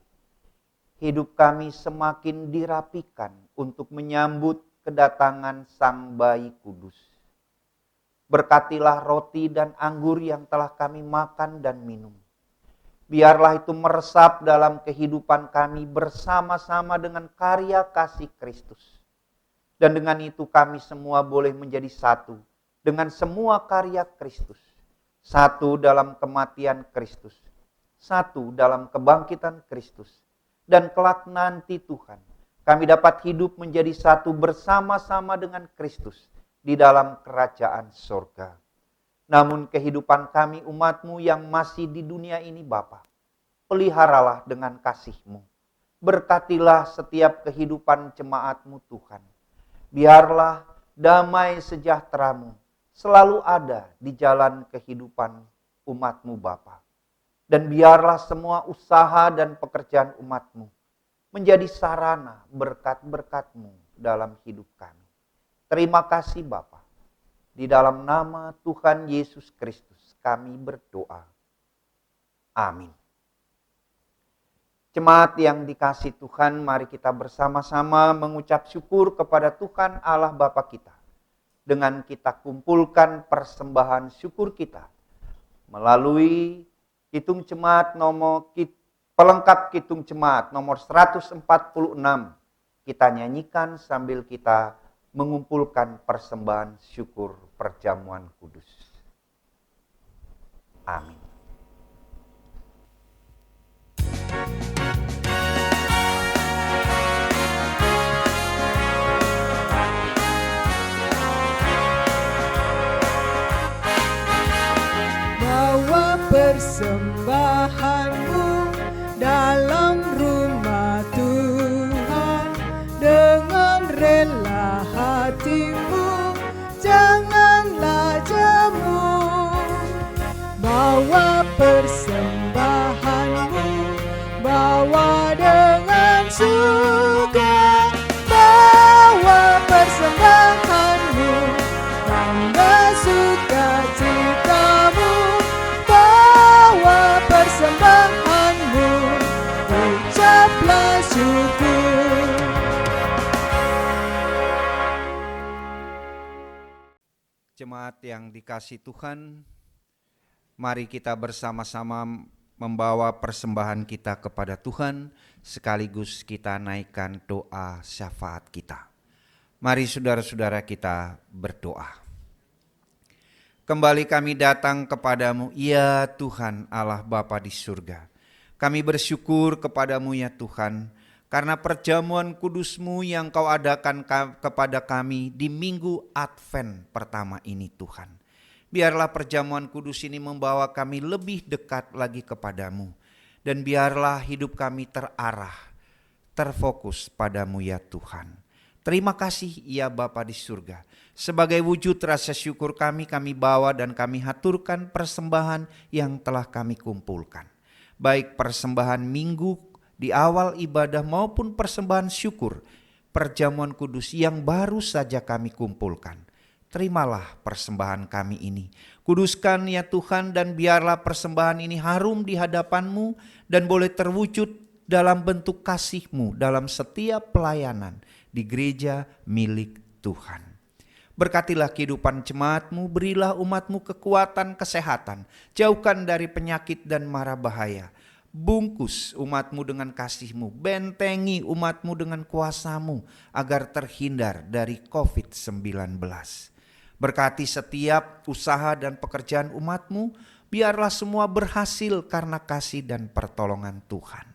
C: Hidup kami semakin dirapikan untuk menyambut kedatangan Sang Bayi Kudus. Berkatilah roti dan anggur yang telah kami makan dan minum. Biarlah itu meresap dalam kehidupan kami bersama-sama dengan karya kasih Kristus. Dan dengan itu kami semua boleh menjadi satu dengan semua karya Kristus. Satu dalam kematian Kristus. Satu dalam kebangkitan Kristus. Dan kelak nanti Tuhan, kami dapat hidup menjadi satu bersama-sama dengan Kristus di dalam kerajaan surga. Namun kehidupan kami umat-Mu yang masih di dunia ini Bapa, peliharalah dengan kasih-Mu. Berkatilah setiap kehidupan jemaat-Mu Tuhan. Biarlah damai sejahtera-Mu selalu ada di jalan kehidupan umat-Mu Bapa. Dan biarlah semua usaha dan pekerjaan umat-Mu menjadi sarana berkat-berkat-Mu dalam hidup kami. Terima kasih Bapa. Di dalam nama Tuhan Yesus Kristus kami berdoa. Amin. Jemaat yang dikasihi Tuhan, mari kita bersama-sama mengucap syukur kepada Tuhan Allah Bapa kita. Dengan kita kumpulkan persembahan syukur kita melalui Kitung Jemaat pelengkap Kitung Jemaat nomor 146. Kita nyanyikan sambil kita mengumpulkan persembahan syukur perjamuan kudus. Amin.
F: Bawa persembahanmu dalam rumah Tuhan dengan rela hatimu, janganlah jemu. Bawa persembahanmu, bawa dengan suka. Bawa persembahanmu, tanda sukacitamu. Bawa persembahanmu
C: Jemaat yang dikasih Tuhan, mari kita bersama-sama membawa persembahan kita kepada Tuhan, sekaligus kita naikkan doa syafaat kita. Mari saudara-saudara kita berdoa. Kembali kami datang kepadamu, ya Tuhan Allah Bapa di surga. Kami bersyukur kepadamu ya Tuhan, karena perjamuan kudus-Mu yang Kau adakan kepada kami di minggu Advent pertama ini Tuhan. Biarlah perjamuan kudus ini membawa kami lebih dekat lagi kepadamu. Dan biarlah hidup kami terarah, terfokus padamu ya Tuhan. Terima kasih ya Bapa di surga. Sebagai wujud rasa syukur kami bawa dan kami haturkan persembahan yang telah kami kumpulkan. Baik persembahan minggu di awal ibadah maupun persembahan syukur, perjamuan kudus yang baru saja kami kumpulkan. Terimalah persembahan kami ini. Kuduskan ya Tuhan, dan biarlah persembahan ini harum di hadapan-Mu dan boleh terwujud dalam bentuk kasih-Mu dalam setiap pelayanan di gereja milik Tuhan. Berkatilah kehidupan jemaat-Mu, berilah umat-Mu kekuatan, kesehatan, jauhkan dari penyakit dan mara bahaya. Bungkus umat-Mu dengan kasih-Mu, bentengi umat-Mu dengan kuasa-Mu agar terhindar dari COVID-19. Berkati setiap usaha dan pekerjaan umat-Mu, biarlah semua berhasil karena kasih dan pertolongan Tuhan.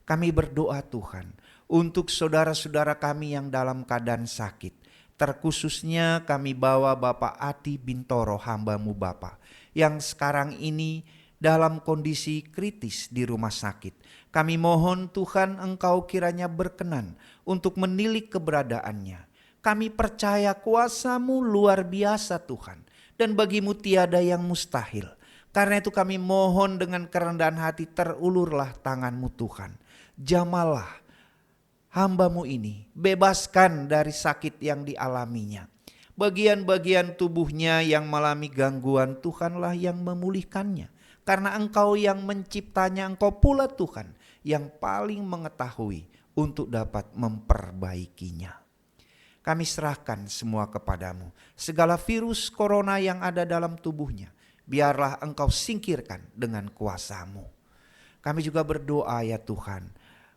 C: Kami berdoa Tuhan untuk saudara-saudara kami yang dalam keadaan sakit. Terkhususnya kami bawa Bapak Adi Bintoro, hamba-Mu Bapa, yang sekarang ini dalam kondisi kritis di rumah sakit. Kami mohon Tuhan Engkau kiranya berkenan untuk menilik keberadaannya. Kami percaya kuasa-Mu luar biasa Tuhan, dan bagi-Mu tiada yang mustahil. Karena itu kami mohon dengan kerendahan hati, terulurlah tangan-Mu Tuhan. Jamalah hamba-Mu ini, bebaskan dari sakit yang dialaminya. Bagian-bagian tubuhnya yang mengalami gangguan, Tuhanlah yang memulihkannya. Karena Engkau yang menciptanya, Engkau pula Tuhan yang paling mengetahui untuk dapat memperbaikinya. Kami serahkan semua kepadamu. Segala virus corona yang ada dalam tubuhnya, biarlah Engkau singkirkan dengan kuasa-Mu. Kami juga berdoa ya Tuhan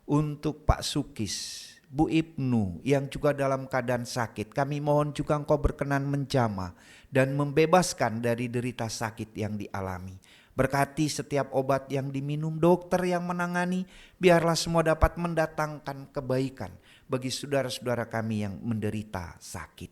C: untuk Pak Sukis, Bu Ibnu yang juga dalam keadaan sakit. Kami mohon juga Engkau berkenan menjamah dan membebaskan dari derita sakit yang dialami. Berkati setiap obat yang diminum, dokter yang menangani, biarlah semua dapat mendatangkan kebaikan bagi saudara-saudara kami yang menderita sakit.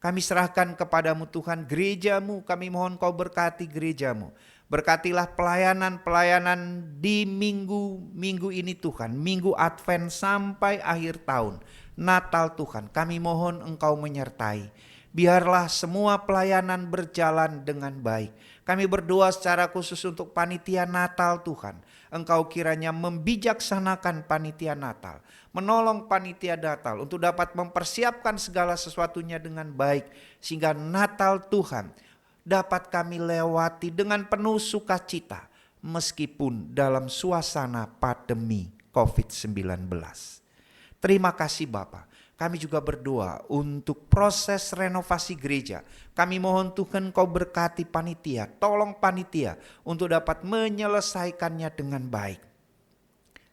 C: Kami serahkan kepadamu Tuhan gereja-Mu, kami mohon Kau berkati gereja-Mu. Berkatilah pelayanan-pelayanan di minggu ini Tuhan, minggu Advent sampai akhir tahun, Natal Tuhan. Kami mohon Engkau menyertai. Biarlah semua pelayanan berjalan dengan baik. Kami berdoa secara khusus untuk panitia Natal Tuhan. Engkau kiranya membijaksanakan panitia Natal, menolong panitia Natal untuk dapat mempersiapkan segala sesuatunya dengan baik. Sehingga Natal Tuhan dapat kami lewati dengan penuh sukacita meskipun dalam suasana pandemi COVID-19. Terima kasih Bapa. Kami juga berdoa untuk proses renovasi gereja. Kami mohon Tuhan Kau berkati panitia, tolong panitia untuk dapat menyelesaikannya dengan baik.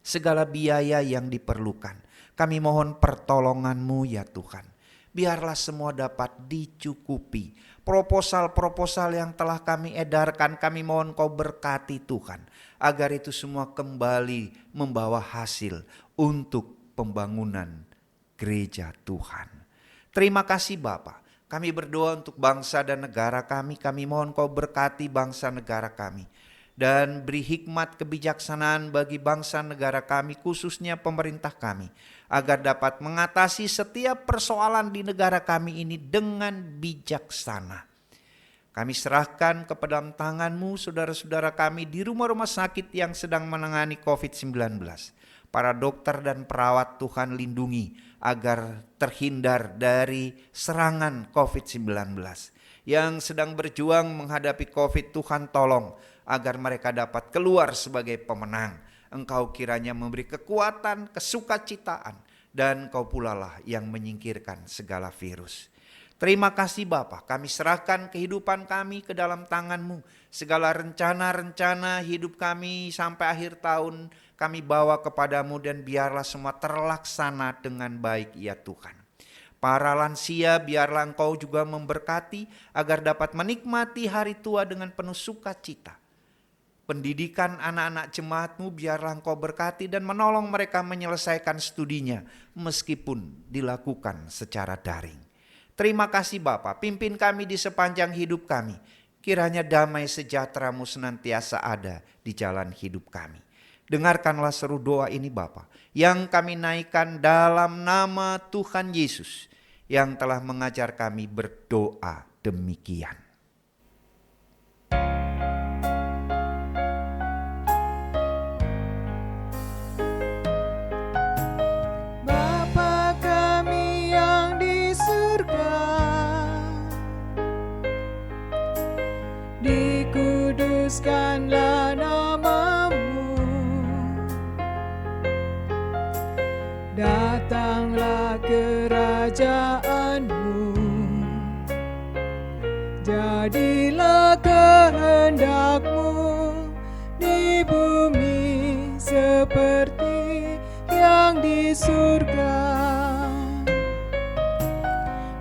C: Segala biaya yang diperlukan, kami mohon pertolongan-Mu ya Tuhan. Biarlah semua dapat dicukupi. Proposal-proposal yang telah kami edarkan, kami mohon Kau berkati Tuhan, agar itu semua kembali membawa hasil untuk pembangunan gereja Tuhan. Terima kasih Bapa. Kami berdoa untuk bangsa dan negara kami. Kami mohon Kau berkati bangsa negara kami. Dan beri hikmat kebijaksanaan bagi bangsa negara kami, khususnya pemerintah kami. Agar dapat mengatasi setiap persoalan di negara kami ini dengan bijaksana. Kami serahkan kepada tangan-Mu saudara-saudara kami di rumah-rumah sakit yang sedang menangani COVID-19. Para dokter dan perawat Tuhan lindungi agar terhindar dari serangan COVID-19. Yang sedang berjuang menghadapi COVID, Tuhan tolong agar mereka dapat keluar sebagai pemenang. Engkau kiranya memberi kekuatan, kesukacitaan, dan Kau pula lah yang menyingkirkan segala virus. Terima kasih Bapa, kami serahkan kehidupan kami ke dalam tangan-Mu. Segala rencana-rencana hidup kami sampai akhir tahun kami bawa kepadamu dan biarlah semua terlaksana dengan baik ya Tuhan. Para lansia biarlah Engkau juga memberkati agar dapat menikmati hari tua dengan penuh sukacita. Pendidikan anak-anak jemaat-Mu biarlah Engkau berkati dan menolong mereka menyelesaikan studinya meskipun dilakukan secara daring. Terima kasih Bapa, pimpin kami di sepanjang hidup kami. Kiranya damai sejahtera-Mu senantiasa ada di jalan hidup kami. Dengarkanlah seru doa ini Bapa, yang kami naikkan dalam nama Tuhan Yesus, yang telah mengajar kami berdoa demikian.
F: Bapa kami yang di surga, dikuduskanlah nama-Mu, datanglah kerajaan-Mu, jadilah kehendak-Mu di bumi seperti yang di surga.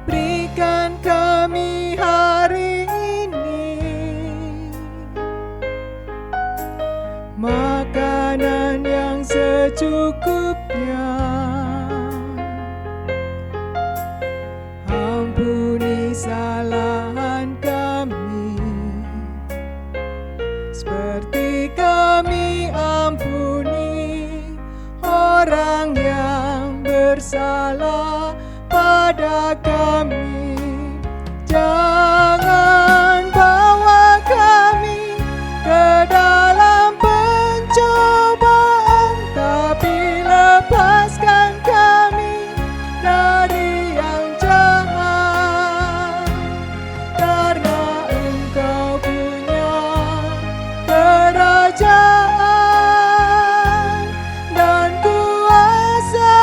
F: Berikan kami hari ini makanan yang secukupnya. Ampuni kesalahan kami, seperti kami ampuni orang yang bersalah pada kami. Jangan bawa kami ke dalam pencobaan, tapi lepaskan kami dari yang jahat. Karena Engkau punya kerajaan dan kuasa,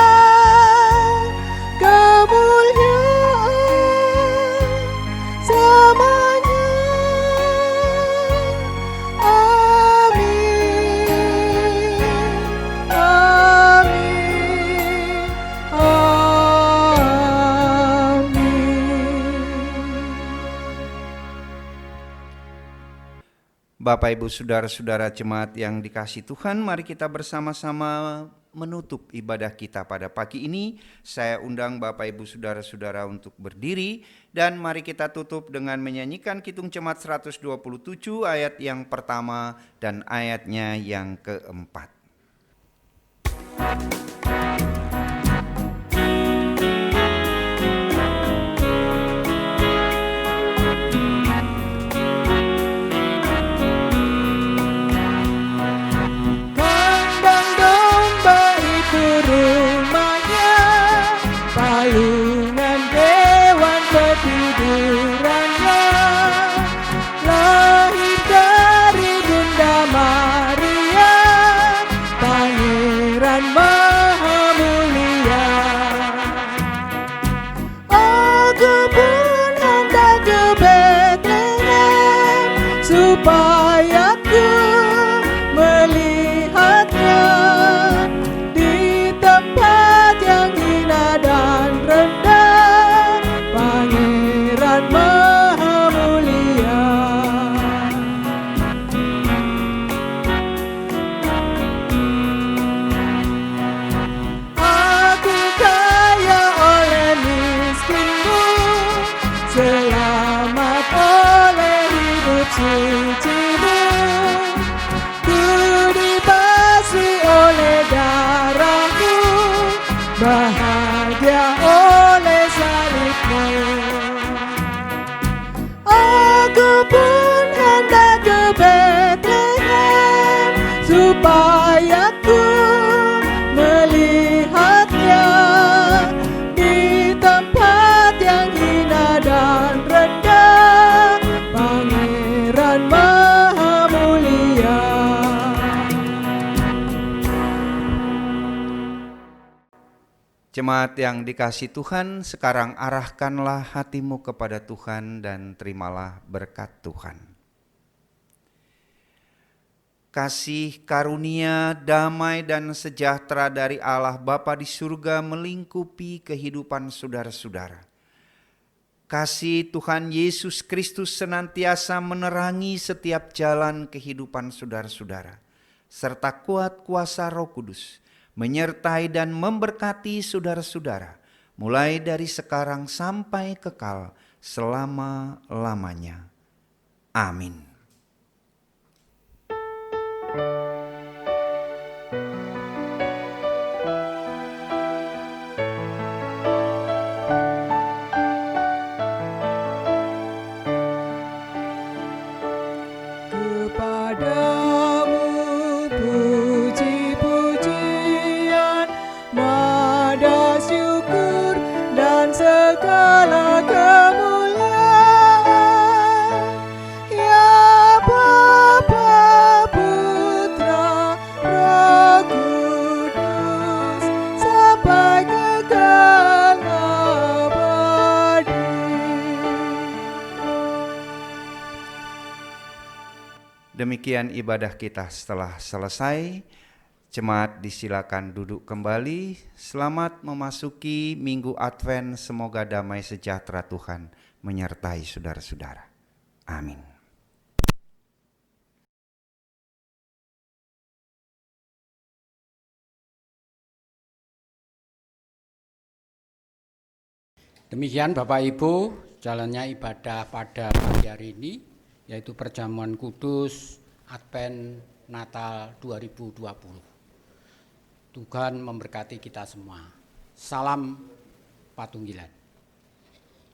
F: kemuliaan selamanya. Amin. Amin. Amin.
C: Bapak Ibu Saudara-saudara jemaat yang dikasihi Tuhan, mari kita bersama-sama menutup ibadah kita pada pagi ini. Saya undang Bapak Ibu Saudara-saudara untuk berdiri dan mari kita tutup dengan menyanyikan Kidung Jemaat 127 ayat yang pertama dan ayatnya yang keempat.
F: Kandang domba itu rumahnya, palungan hewan petidurannya. Lahir dari Bunda Maria, Pangeran Maha
C: Jemaat yang dikasihi Tuhan, sekarang arahkanlah hatimu kepada Tuhan dan terimalah berkat Tuhan. Kasih karunia, damai dan sejahtera dari Allah Bapa di surga melingkupi kehidupan saudara-saudara. Kasih Tuhan Yesus Kristus senantiasa menerangi setiap jalan kehidupan saudara-saudara, serta kuat kuasa Roh Kudus menyertai dan memberkati saudara-saudara, mulai dari sekarang sampai kekal selama-lamanya. Amin.
F: Kepadamu puji-pujian, nada syukur dan segala kemuliaan. Ya Bapa, Putra, Roh Kudus, sampai kekal abadi.
C: Demikian ibadah kita setelah selesai. Jemaat disilakan duduk kembali. Selamat memasuki Minggu Advent. Semoga damai sejahtera Tuhan menyertai saudara-saudara. Amin.
A: Demikian Bapak Ibu, jalannya ibadah pada pagi hari ini, yaitu perjamuan kudus Advent Natal 2020. Tuhan memberkati kita semua. Salam Patunggilan.